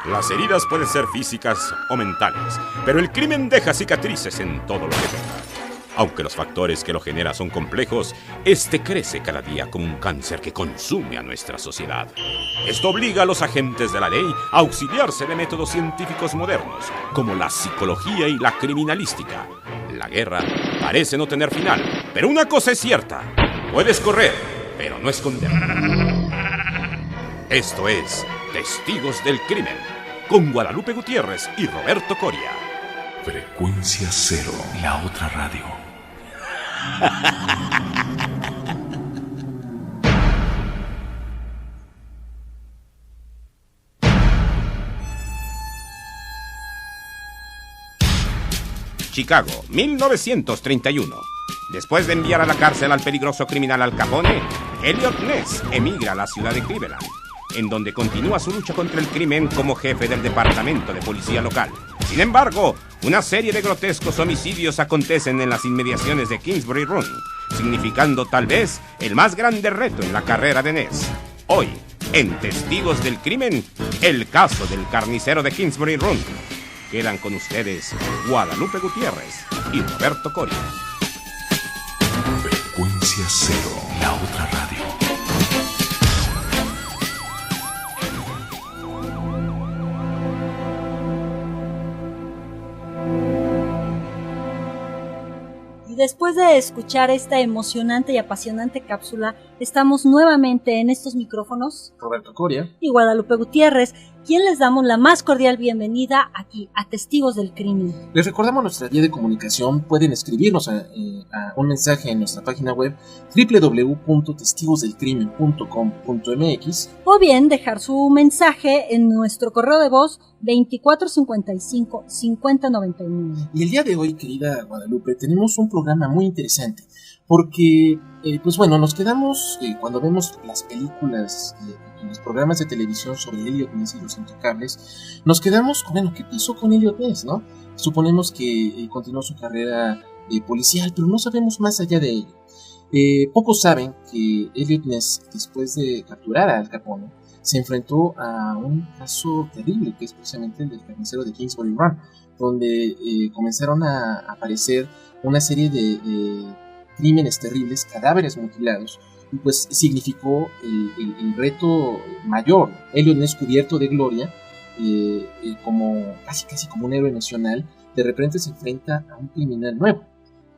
Las heridas pueden ser físicas o mentales, pero el crimen deja cicatrices en todo lo que toca. Aunque los factores que lo generan son complejos, este crece cada día como un cáncer que consume a nuestra sociedad. Esto obliga a los agentes de la ley a auxiliarse de métodos científicos modernos, como la psicología y la criminalística. La guerra parece no tener final, pero una cosa es cierta: puedes correr, pero no esconder. Esto es Testigos del Crimen, con Guadalupe Gutiérrez y Roberto Coria. Frecuencia Cero, la otra radio. Chicago, 1931. Después de enviar a la cárcel al peligroso criminal Al Capone, Eliot Ness emigra a la ciudad de Cleveland, en donde continúa su lucha contra el crimen como jefe del departamento de policía local. Sin embargo, una serie de grotescos homicidios acontecen en las inmediaciones de Kingsbury Run, significando tal vez el más grande reto en la carrera de Ness. Hoy, en Testigos del Crimen, el caso del carnicero de Kingsbury Run. Quedan con ustedes Guadalupe Gutiérrez y Roberto Coria. Frecuencia Cero, la otra radio. Después de escuchar esta emocionante y apasionante cápsula, estamos nuevamente en estos micrófonos, Roberto Coria y Guadalupe Gutiérrez, quien les damos la más cordial bienvenida aquí a Testigos del Crimen. Les recordamos nuestra vía de comunicación. Pueden escribirnos a un mensaje en nuestra página web www.testigosdelcrimen.com.mx o bien dejar su mensaje en nuestro correo de voz 2455-5099. Y el día de hoy, querida Guadalupe, tenemos un programa muy interesante porque, pues bueno, nos quedamos cuando vemos las películas y los programas de televisión sobre Eliot Ness y los Intocables, nos quedamos con, bueno, ¿qué pasó con Eliot Ness, no? Suponemos que continuó su carrera policial, pero no sabemos más allá de ello. Pocos saben que Eliot Ness, después de capturar a Al Capone, se enfrentó a un caso terrible, que es precisamente el del carnicero de Kingsbury Run, donde comenzaron a aparecer una serie de crímenes terribles, cadáveres mutilados, y pues significó el reto mayor. Eliot Ness, cubierto de gloria, como casi como un héroe nacional, de repente se enfrenta a un criminal nuevo.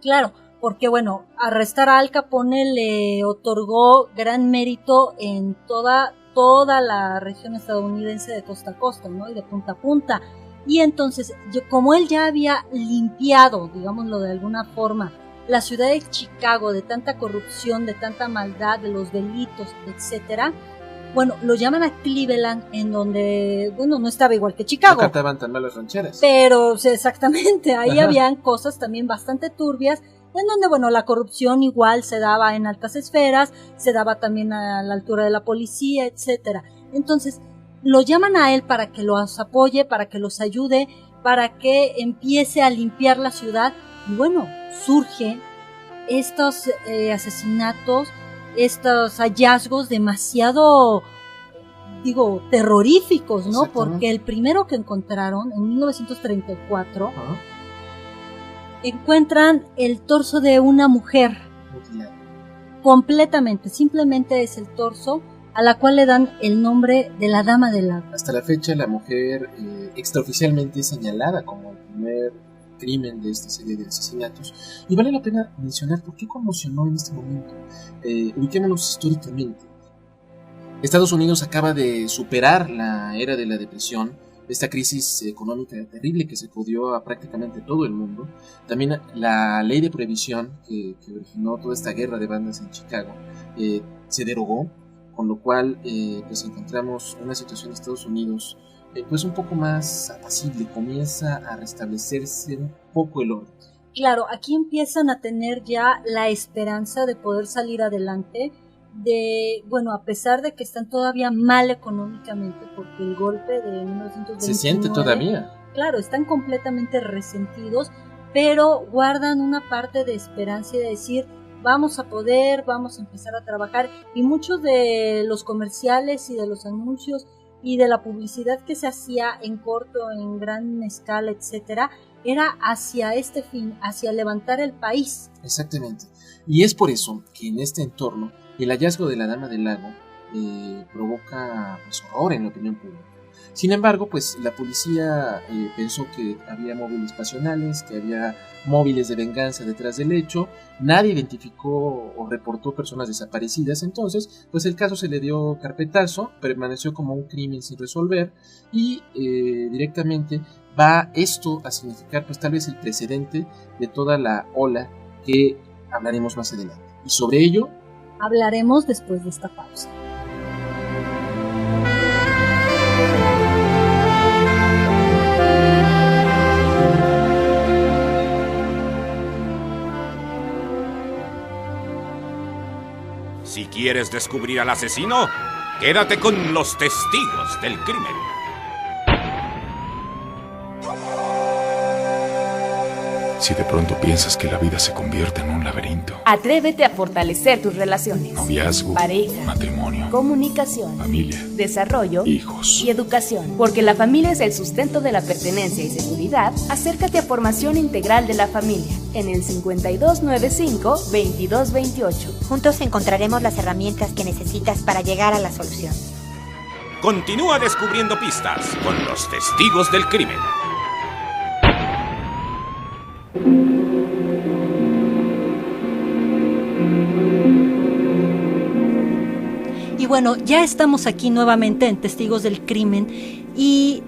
Claro, porque bueno, arrestar a Al Capone le otorgó gran mérito en toda la región estadounidense de costa a costa, ¿no? Y de punta a punta. Y entonces, como él ya había limpiado, digámoslo de alguna forma, la ciudad de Chicago de tanta corrupción, de tanta maldad, de los delitos, etcétera, bueno, lo llaman a Cleveland, en donde, bueno, no estaba igual que Chicago. No cantaban tan mal las rancheras. Pero, exactamente, ahí habían cosas también bastante turbias, en donde, bueno, la corrupción igual se daba en altas esferas, se daba también a la altura de la policía, etcétera. Entonces, lo llaman a él para que los apoye, para que los ayude, para que empiece a limpiar la ciudad. Y bueno, surgen estos asesinatos, estos hallazgos demasiado, terroríficos, ¿no? Porque el primero que encontraron en 1934, encuentran el torso de una mujer completamente, simplemente es el torso, a la cual le dan el nombre de la Dama del Lago. Hasta la fecha la mujer extraoficialmente es señalada como el primer crimen de esta serie de asesinatos, y vale la pena mencionar por qué conmocionó en este momento. Ubiquémonos históricamente. Estados Unidos acaba de superar la era de la depresión, esta crisis económica terrible que sacudió a prácticamente todo el mundo. También la ley de prohibición que originó toda esta guerra de bandas en Chicago se derogó, con lo cual pues encontramos una situación de Estados Unidos pues un poco más apacible, comienza a restablecerse un poco el orden. Claro, aquí empiezan a tener ya la esperanza de poder salir adelante, a pesar de que están todavía mal económicamente, porque el golpe de 1929 se siente todavía. Claro, están completamente resentidos, pero guardan una parte de esperanza y de decir, vamos a poder, vamos a empezar a trabajar, y muchos de los comerciales y de los anuncios y de la publicidad que se hacía en corto, en gran escala, etcétera, era hacia este fin, hacia levantar el país. Exactamente. Y es por eso que en este entorno el hallazgo de la Dama del Lago provoca pues, horror en la opinión pública. Sin embargo, pues la policía pensó que había móviles pasionales, que había móviles de venganza detrás del hecho. Nadie identificó o reportó personas desaparecidas. Entonces, pues el caso se le dio carpetazo, permaneció como un crimen sin resolver y directamente va esto a significar pues tal vez el precedente de toda la ola que hablaremos más adelante. Y sobre ello hablaremos después de esta pausa. Si quieres descubrir al asesino, quédate con los testigos del crimen. Si de pronto piensas que la vida se convierte en un laberinto, atrévete a fortalecer tus relaciones. noviazgo, pareja, matrimonio, comunicación, familia, desarrollo, hijos y educación. Porque la familia es el sustento de la pertenencia y seguridad. Acércate a Formación Integral de la Familia en el 5295-2228. Juntos encontraremos las herramientas que necesitas para llegar a la solución. Continúa descubriendo pistas con los testigos del crimen. Y bueno, ya estamos aquí nuevamente en Testigos del Crimen y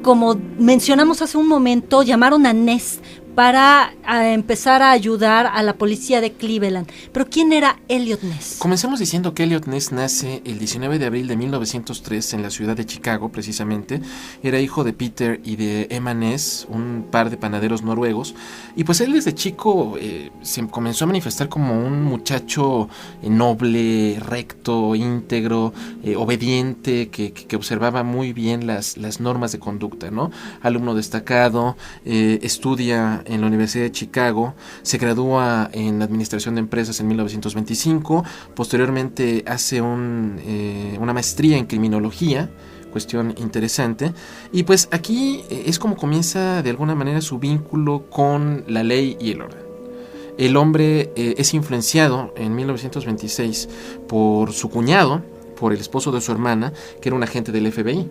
como mencionamos hace un momento, llamaron a Ness para empezar a ayudar a la policía de Cleveland. Pero ¿quién era Eliot Ness? Comencemos diciendo que Eliot Ness nace el 19 de abril de 1903 en la ciudad de Chicago, precisamente. Era hijo de Peter y de Emma Ness, un par de panaderos noruegos. Y pues él desde chico se comenzó a manifestar como un muchacho noble, recto, íntegro, obediente, que observaba muy bien las normas de conducta, ¿no? Alumno destacado, estudia en la Universidad de Chicago, se gradúa en Administración de Empresas en 1925, posteriormente hace una maestría en Criminología, cuestión interesante, y pues aquí es como comienza de alguna manera su vínculo con la ley y el orden. El hombre es influenciado en 1926 por su cuñado, por el esposo de su hermana, que era un agente del FBI.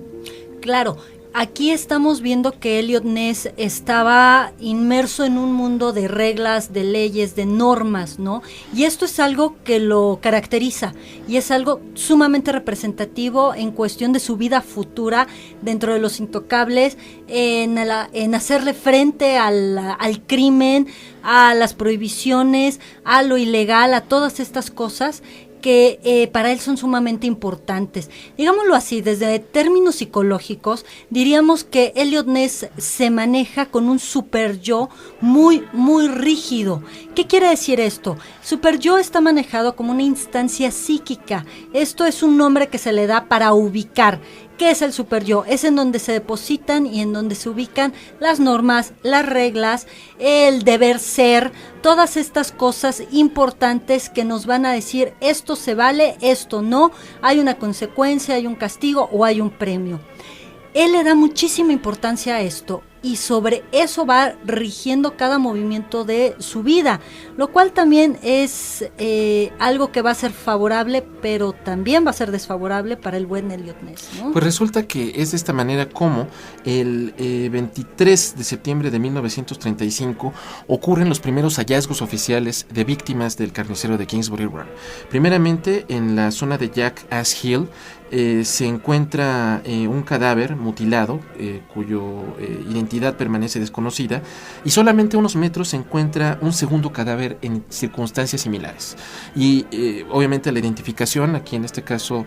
Claro. Aquí estamos viendo que Eliot Ness estaba inmerso en un mundo de reglas, de leyes, de normas, ¿no? Y esto es algo que lo caracteriza y es algo sumamente representativo en cuestión de su vida futura dentro de Los Intocables, en hacerle frente al crimen, a las prohibiciones, a lo ilegal, a todas estas cosas que para él son sumamente importantes. Digámoslo así, desde términos psicológicos, diríamos que Eliot Ness se maneja con un super yo muy, muy rígido. ¿Qué quiere decir esto? Super yo está manejado como una instancia psíquica. Esto es un nombre que se le da para ubicar. ¿Qué es el super yo? Es en donde se depositan y en donde se ubican las normas, las reglas, el deber ser, todas estas cosas importantes que nos van a decir esto se vale, esto no, hay una consecuencia, hay un castigo o hay un premio. Él le da muchísima importancia a esto y sobre eso va rigiendo cada movimiento de su vida, lo cual también es algo que va a ser favorable, pero también va a ser desfavorable para el buen Eliot Ness, ¿no? Pues resulta que es de esta manera como el 23 de septiembre de 1935 ocurren los primeros hallazgos oficiales de víctimas del carnicero de Kingsbury Run. Primeramente en la zona de Jack Ash Hill se encuentra un cadáver mutilado cuyo identidad permanece desconocida y solamente a unos metros se encuentra un segundo cadáver en circunstancias similares y obviamente la identificación, aquí en este caso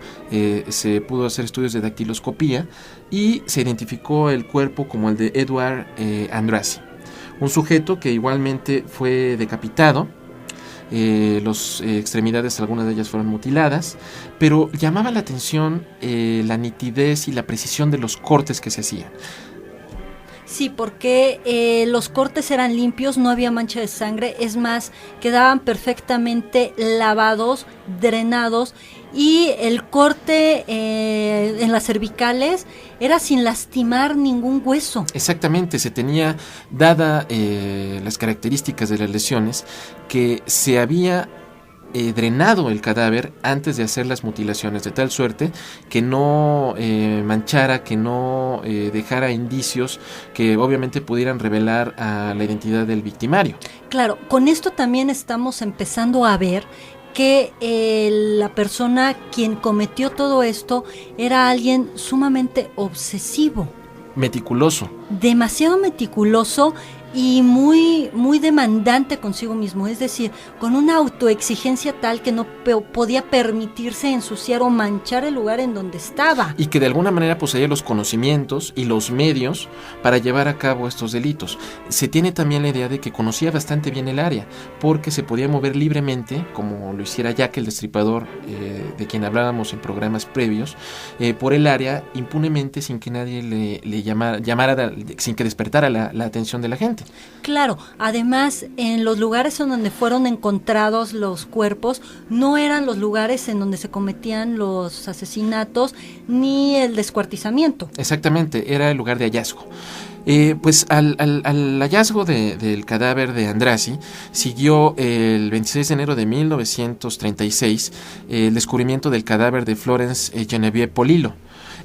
se pudo hacer estudios de dactiloscopía y se identificó el cuerpo como el de Edward Andrassy, un sujeto que igualmente fue decapitado. Las extremidades, algunas de ellas fueron mutiladas, pero llamaba la atención la nitidez y la precisión de los cortes que se hacían. Sí, porque los cortes eran limpios, no había mancha de sangre, es más, quedaban perfectamente lavados, drenados, y el corte en las cervicales era sin lastimar ningún hueso. Exactamente, se tenía dada las características de las lesiones, que se había drenado el cadáver antes de hacer las mutilaciones, de tal suerte que no manchara, que no dejara indicios que obviamente pudieran revelar a la identidad del victimario. Claro, con esto también estamos empezando a ver que la persona quien cometió todo esto era alguien sumamente obsesivo. Meticuloso. Demasiado meticuloso y muy demandante consigo mismo, es decir, con una autoexigencia tal que no podía permitirse ensuciar o manchar el lugar en donde estaba. Y que de alguna manera poseía los conocimientos y los medios para llevar a cabo estos delitos. Se tiene también la idea de que conocía bastante bien el área, porque se podía mover libremente, como lo hiciera Jack el Destripador, de quien hablábamos en programas previos, por el área impunemente, sin que nadie le llamara, sin que despertara la atención de la gente. Claro, además en los lugares en donde fueron encontrados los cuerpos no eran los lugares en donde se cometían los asesinatos ni el descuartizamiento. Exactamente, era el lugar de hallazgo. Pues al hallazgo del cadáver de Andrassy siguió el 26 de enero de 1936 el descubrimiento del cadáver de Florence Genevieve Polillo.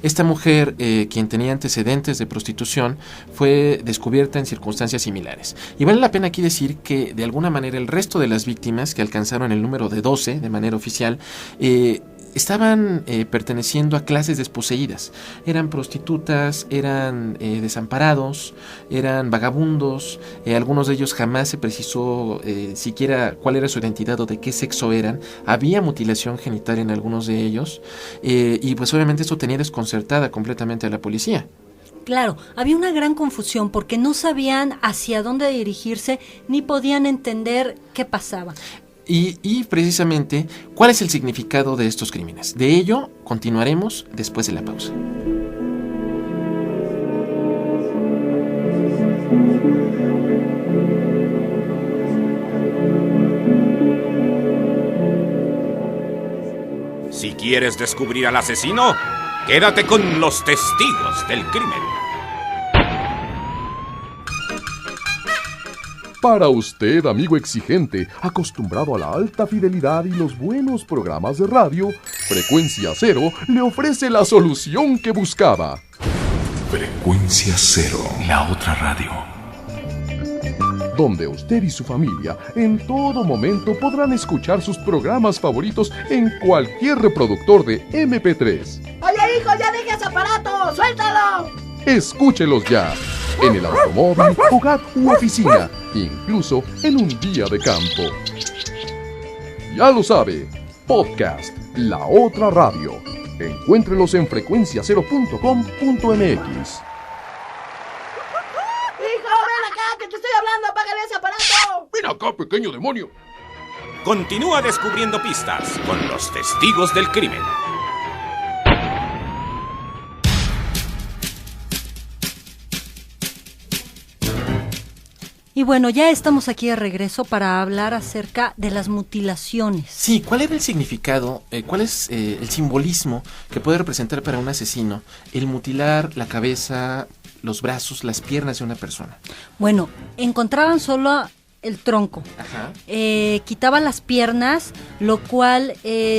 Esta mujer, quien tenía antecedentes de prostitución, fue descubierta en circunstancias similares. Y vale la pena aquí decir que, de alguna manera, el resto de las víctimas, que alcanzaron el número de 12 de manera oficial, estaban perteneciendo a clases desposeídas. Eran prostitutas, eran desamparados, eran vagabundos. Algunos de ellos jamás se precisó siquiera cuál era su identidad o de qué sexo eran. Había mutilación genital en algunos de ellos, y pues obviamente esto tenía desconcertada completamente a la policía. Claro, había una gran confusión porque no sabían hacia dónde dirigirse ni podían entender qué pasaba. Y precisamente, ¿cuál es el significado de estos crímenes? De ello continuaremos después de la pausa. Si quieres descubrir al asesino, quédate con los testigos del crimen. Para usted, amigo exigente, acostumbrado a la alta fidelidad y los buenos programas de radio, Frecuencia Cero le ofrece la solución que buscaba. Frecuencia Cero, la otra radio. Donde usted y su familia en todo momento podrán escuchar sus programas favoritos en cualquier reproductor de MP3. Oye, hijo, ya deje ese aparato, suéltalo. Escúchelos ya, en el automóvil, hogar u oficina, incluso en un día de campo. Ya lo sabe, podcast La Otra Radio. Encuéntrelos en frecuenciacero.com.mx. Hijo, ven acá, que te estoy hablando, apágale ese aparato. ¡Ven acá, pequeño demonio! Continúa descubriendo pistas con los testigos del crimen. Y bueno, ya estamos aquí de regreso para hablar acerca de las mutilaciones. Sí, ¿cuál era el significado, cuál es el simbolismo que puede representar para un asesino el mutilar la cabeza, los brazos, las piernas de una persona? Bueno, encontraban solo el tronco. Ajá. Quitaba las piernas, lo cual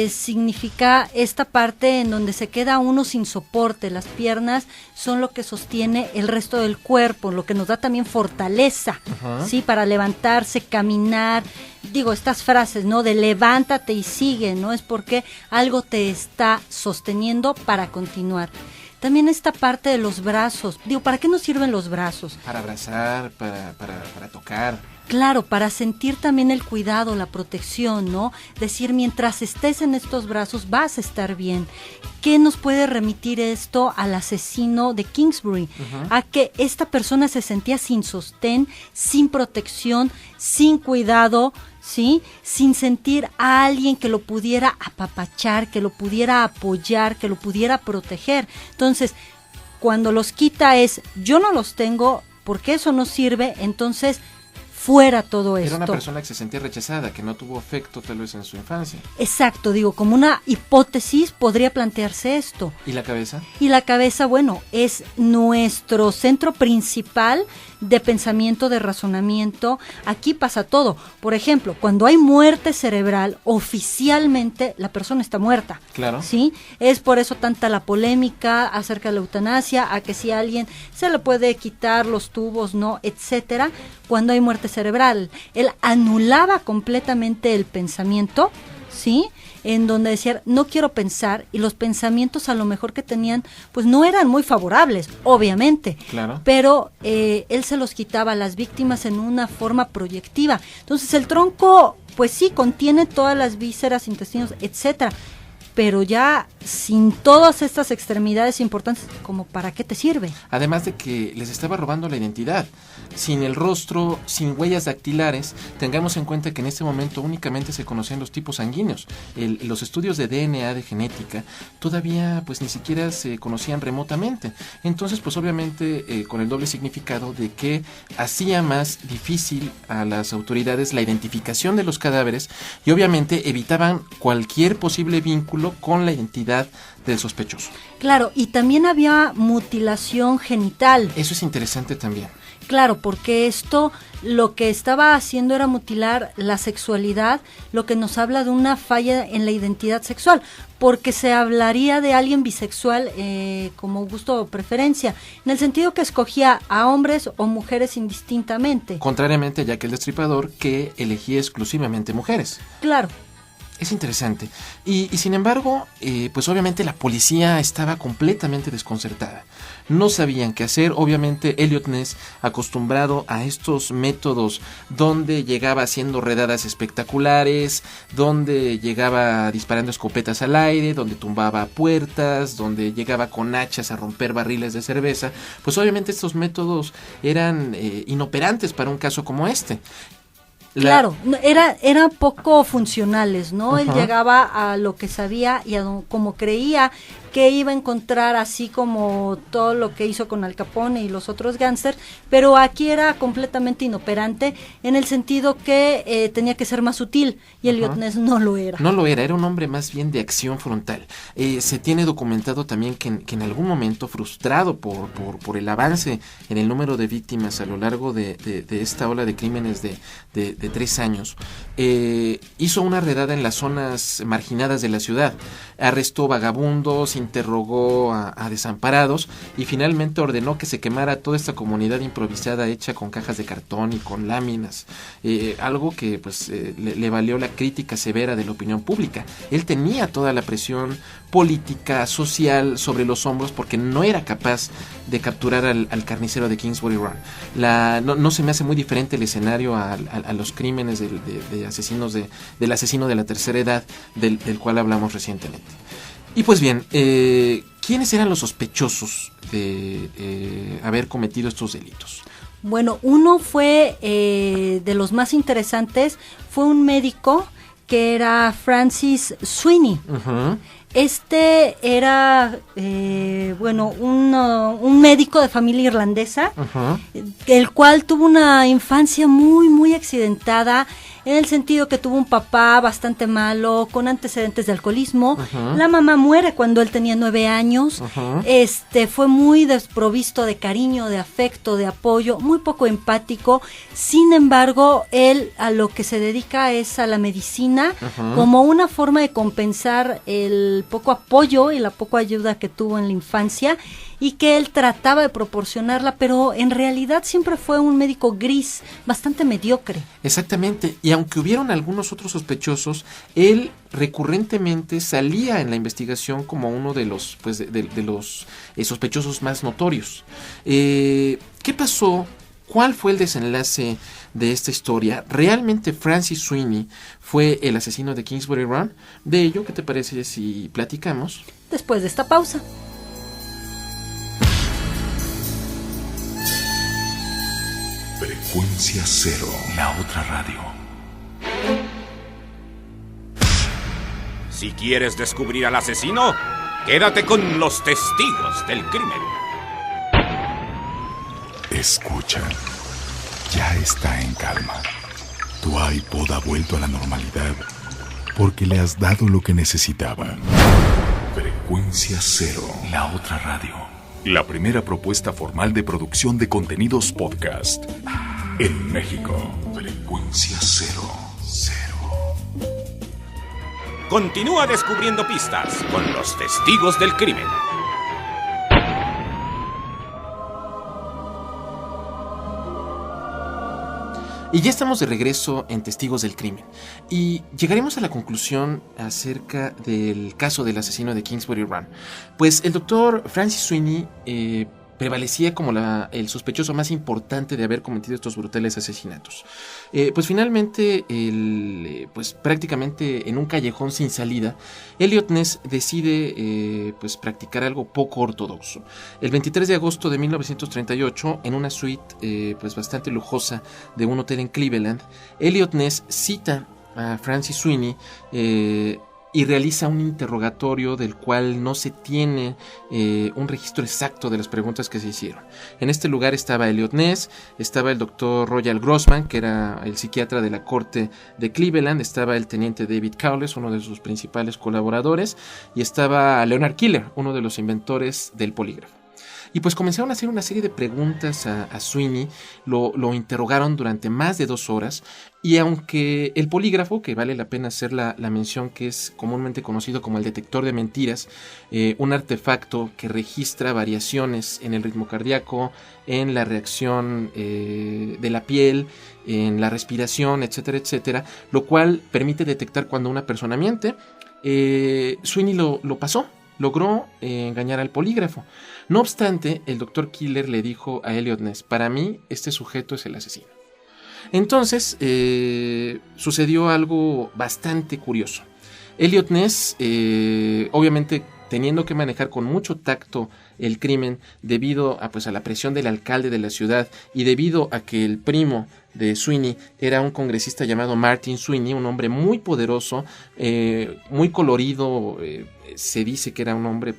significa esta parte en donde se queda uno sin soporte. Las piernas son lo que sostiene el resto del cuerpo, lo que nos da también fortaleza, ¿sí? Para levantarse, caminar. Digo, estas frases, ¿no? De levántate y sigue, ¿no? Es porque algo te está sosteniendo para continuar. También esta parte de los brazos. Digo, ¿para qué nos sirven los brazos? Para abrazar, para tocar. Claro, para sentir también el cuidado, la protección, ¿no? Decir, mientras estés en estos brazos vas a estar bien. ¿Qué nos puede remitir esto al asesino de Kingsbury? A que esta persona se sentía sin sostén, sin protección, sin cuidado, ¿sí? Sin sentir a alguien que lo pudiera apapachar, que lo pudiera apoyar, que lo pudiera proteger. Entonces, cuando los quita es, yo no los tengo, porque eso no sirve, entonces fuera todo esto. Era una persona que se sentía rechazada, que no tuvo afecto tal vez en su infancia. Exacto, digo, como una hipótesis podría plantearse esto. ¿Y la cabeza? Y la cabeza, bueno, es nuestro centro principal de pensamiento, de razonamiento. Aquí pasa todo. Por ejemplo, cuando hay muerte cerebral, oficialmente la persona está muerta. Claro. ¿Sí? Es por eso tanta la polémica acerca de la eutanasia, a que si a alguien se le puede quitar los tubos, no, etcétera, cuando hay muerte cerebral. Él anulaba completamente el pensamiento, ¿sí? En donde decía, no quiero pensar, y los pensamientos a lo mejor que tenían, pues no eran muy favorables, obviamente, claro. Pero él se los quitaba a las víctimas en una forma proyectiva. Entonces el tronco, pues sí, contiene todas las vísceras, intestinos, etcétera, pero ya sin todas estas extremidades importantes, ¿como para qué te sirve? Además de que les estaba robando la identidad. Sin el rostro, sin huellas dactilares, tengamos en cuenta que en este momento únicamente se conocían los tipos sanguíneos. Los estudios de DNA, de genética, todavía pues ni siquiera se conocían remotamente. Entonces pues obviamente con el doble significado de que hacía más difícil a las autoridades la identificación de los cadáveres y obviamente evitaban cualquier posible vínculo con la identidad del sospechoso. Claro, y también había mutilación genital. Eso es interesante también. Claro, porque esto lo que estaba haciendo era mutilar la sexualidad, lo que nos habla de una falla en la identidad sexual, porque se hablaría de alguien bisexual como gusto o preferencia, en el sentido que escogía a hombres o mujeres indistintamente. Contrariamente a Jack el Destripador, que elegía exclusivamente mujeres. Claro. Es interesante. Y sin embargo, pues obviamente la policía estaba completamente desconcertada. No sabían qué hacer. Obviamente Eliot Ness, acostumbrado a estos métodos donde llegaba haciendo redadas espectaculares, donde llegaba disparando escopetas al aire, donde tumbaba puertas, donde llegaba con hachas a romper barriles de cerveza, pues obviamente estos métodos eran inoperantes para un caso como este. Claro, eran poco funcionales, ¿no? Él llegaba a lo que sabía y a como creía que iba a encontrar, así como todo lo que hizo con Al Capone y los otros gángsters, pero aquí era completamente inoperante en el sentido que tenía que ser más sutil y Eliot Ness no lo era. No lo era un hombre más bien de acción frontal. Se tiene documentado también que en algún momento, frustrado por el avance en el número de víctimas a lo largo de esta ola de crímenes de 3 años, hizo una redada en las zonas marginadas de la ciudad, arrestó vagabundos, interrogó a desamparados y finalmente ordenó que se quemara toda esta comunidad improvisada hecha con cajas de cartón y con láminas, algo que pues le valió la crítica severa de la opinión pública. Él tenía toda la presión política, social sobre los hombros porque no era capaz de capturar al carnicero de Kingsbury Run. No se me hace muy diferente el escenario a los crímenes de asesinos del asesino de la tercera edad del cual hablamos recientemente. Y pues bien, ¿quiénes eran los sospechosos de haber cometido estos delitos? Bueno, uno fue de los más interesantes, fue un médico que era Francis Sweeney. Este era, un médico de familia irlandesa, el cual tuvo una infancia muy, muy accidentada, en el sentido que tuvo un papá bastante malo, con antecedentes de alcoholismo. La mamá muere cuando él tenía 9 años. Fue muy desprovisto de cariño, de afecto, de apoyo, muy poco empático. Sin embargo, él a lo que se dedica es a la medicina, como una forma de compensar el poco apoyo y la poca ayuda que tuvo en la infancia, y que él trataba de proporcionarla, pero en realidad siempre fue un médico gris, bastante mediocre. Exactamente, y aunque hubieron algunos otros sospechosos, él recurrentemente salía en la investigación como uno de los sospechosos más notorios. ¿Qué pasó? ¿Cuál fue el desenlace de esta historia? ¿Realmente Francis Sweeney fue el asesino de Kingsbury Run? De ello, ¿qué te parece si platicamos? Después de esta pausa. Frecuencia Cero, la otra radio. Si quieres descubrir al asesino, quédate con los testigos del crimen. Escucha, ya está en calma. Tu iPod ha vuelto a la normalidad porque le has dado lo que necesitaba. Frecuencia Cero, la otra radio. La primera propuesta formal de producción de contenidos podcast en México. Frecuencia Cero. Continúa descubriendo pistas con los testigos del crimen. Y ya estamos de regreso en Testigos del Crimen. Y llegaremos a la conclusión acerca del caso del asesino de Kingsbury Run. Pues el doctor Francis Sweeney prevalecía como el sospechoso más importante de haber cometido estos brutales asesinatos. Pues finalmente, pues prácticamente en un callejón sin salida, Eliot Ness decide pues practicar algo poco ortodoxo. El 23 de agosto de 1938, en una suite pues bastante lujosa de un hotel en Cleveland, Eliot Ness cita a Francis Sweeney y realiza un interrogatorio del cual no se tiene un registro exacto de las preguntas que se hicieron. En este lugar estaba Eliot Ness, estaba el doctor Royal Grossman, que era el psiquiatra de la corte de Cleveland, estaba el teniente David Cowles, uno de sus principales colaboradores, y estaba Leonard Keeler, uno de los inventores del polígrafo. Y pues comenzaron a hacer una serie de preguntas a Sweeney, lo interrogaron durante más de 2 horas, y aunque el polígrafo, que vale la pena hacer la mención, que es comúnmente conocido como el detector de mentiras, un artefacto que registra variaciones en el ritmo cardíaco, en la reacción de la piel, en la respiración, etcétera, etcétera, lo cual permite detectar cuando una persona miente, Sweeney lo pasó. Logró engañar al polígrafo. No obstante, el doctor Keeler le dijo a Eliot Ness: para mí, este sujeto es el asesino. Entonces, sucedió algo bastante curioso. Eliot Ness, obviamente teniendo que manejar con mucho tacto el crimen debido a la presión del alcalde de la ciudad y debido a que el primo de Sweeney era un congresista llamado Martin Sweeney, un hombre muy poderoso, muy colorido, se dice que era un hombre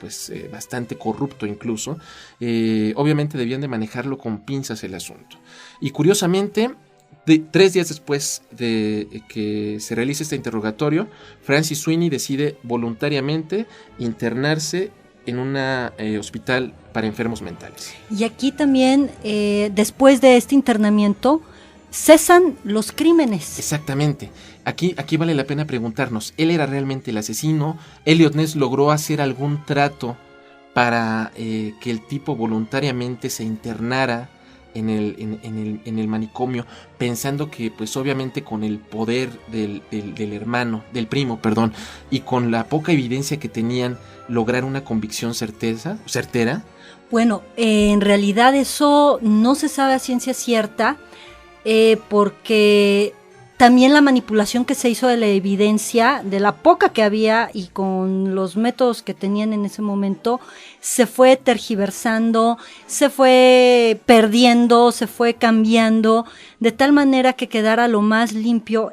bastante corrupto incluso, obviamente debían de manejarlo con pinzas el asunto. Y curiosamente, 3 días después de que se realice este interrogatorio, Francis Sweeney decide voluntariamente internarse en un hospital para enfermos mentales. Y aquí también, después de este internamiento, cesan los crímenes. Exactamente. Aquí vale la pena preguntarnos, ¿él era realmente el asesino? ¿Eliot Ness logró hacer algún trato para que el tipo voluntariamente se internara en el manicomio, pensando que obviamente con el poder del primo, y con la poca evidencia que tenían, lograr una convicción certera? Bueno, en realidad eso no se sabe a ciencia cierta, porque también la manipulación que se hizo de la evidencia, de la poca que había y con los métodos que tenían en ese momento, se fue tergiversando, se fue perdiendo, se fue cambiando, de tal manera que quedara lo más limpio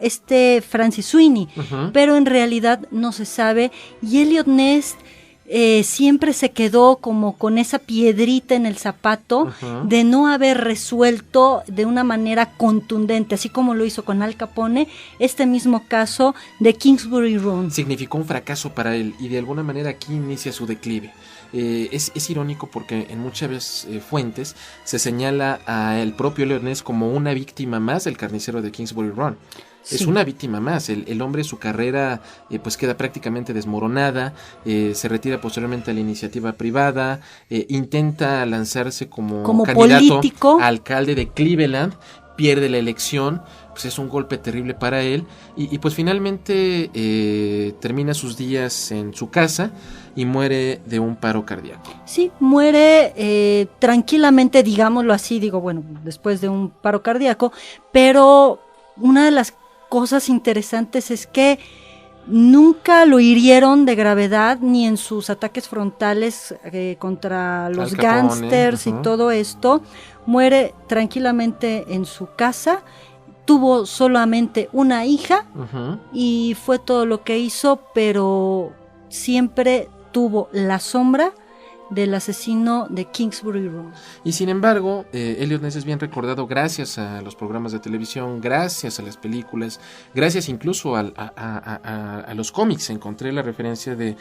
Francis Sweeney, pero en realidad no se sabe, y Eliot Ness siempre se quedó como con esa piedrita en el zapato de no haber resuelto de una manera contundente, así como lo hizo con Al Capone, este mismo caso de Kingsbury Run. Significó un fracaso para él y de alguna manera aquí inicia su declive. Es irónico porque en muchas fuentes se señala a el propio Eliot Ness como una víctima más del carnicero de Kingsbury Run. Sí. Es una víctima más, el hombre, su carrera queda prácticamente desmoronada, se retira posteriormente a la iniciativa privada, intenta lanzarse como candidato político a alcalde de Cleveland, pierde la elección, es un golpe terrible para él y finalmente termina sus días en su casa y muere de un paro cardíaco. Sí, muere tranquilamente, digámoslo así, después de un paro cardíaco, pero una de las cosas interesantes es que nunca lo hirieron de gravedad ni en sus ataques frontales contra los gángsters y todo esto. Muere tranquilamente en su casa, tuvo solamente una hija y fue todo lo que hizo, pero siempre tuvo la sombra del asesino de Kingsbury Road. Y sin embargo, Eliot Ness es bien recordado gracias a los programas de televisión, gracias a las películas, gracias incluso a los cómics. Encontré la referencia de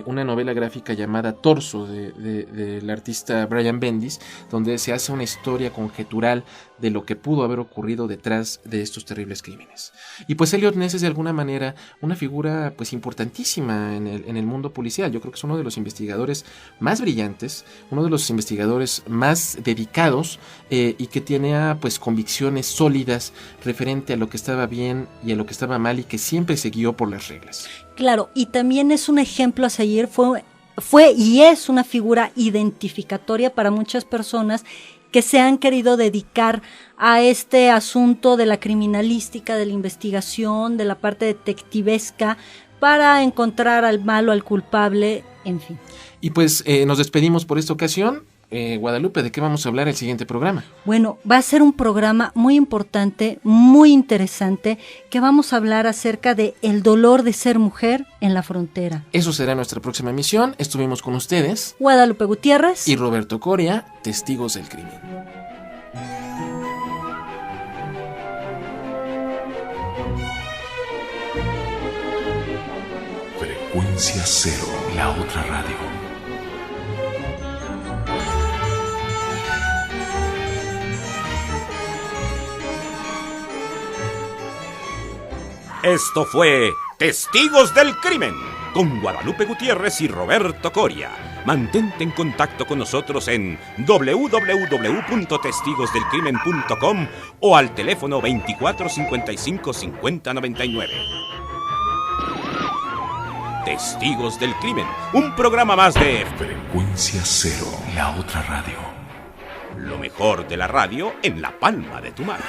una novela gráfica llamada Torso del artista Brian Bendis, donde se hace una historia conjetural de lo que pudo haber ocurrido detrás de estos terribles crímenes. Y pues Eliot Ness es de alguna manera una figura pues importantísima en el mundo policial. Yo creo que es uno de los investigadores más brillantes, uno de los investigadores más dedicados y que tenía pues convicciones sólidas referente a lo que estaba bien y a lo que estaba mal y que siempre se guió por las reglas. Claro, y también es un ejemplo a seguir, fue y es una figura identificatoria para muchas personas que se han querido dedicar a este asunto de la criminalística, de la investigación, de la parte detectivesca, para encontrar al malo, al culpable, en fin. Y pues nos despedimos por esta ocasión. Guadalupe, ¿de qué vamos a hablar el siguiente programa? Bueno, va a ser un programa muy importante, muy interesante, que vamos a hablar acerca de el dolor de ser mujer en la frontera. Eso será nuestra próxima emisión. Estuvimos con ustedes, Guadalupe Gutiérrez y Roberto Coria, testigos del crimen. Frecuencia Cero, la otra radio. Esto fue Testigos del Crimen, con Guadalupe Gutiérrez y Roberto Coria. Mantente en contacto con nosotros en www.testigosdelcrimen.com o al teléfono 24 55 50 99. Testigos del Crimen, un programa más de Frecuencia Cero, la otra radio. Lo mejor de la radio en la palma de tu mano.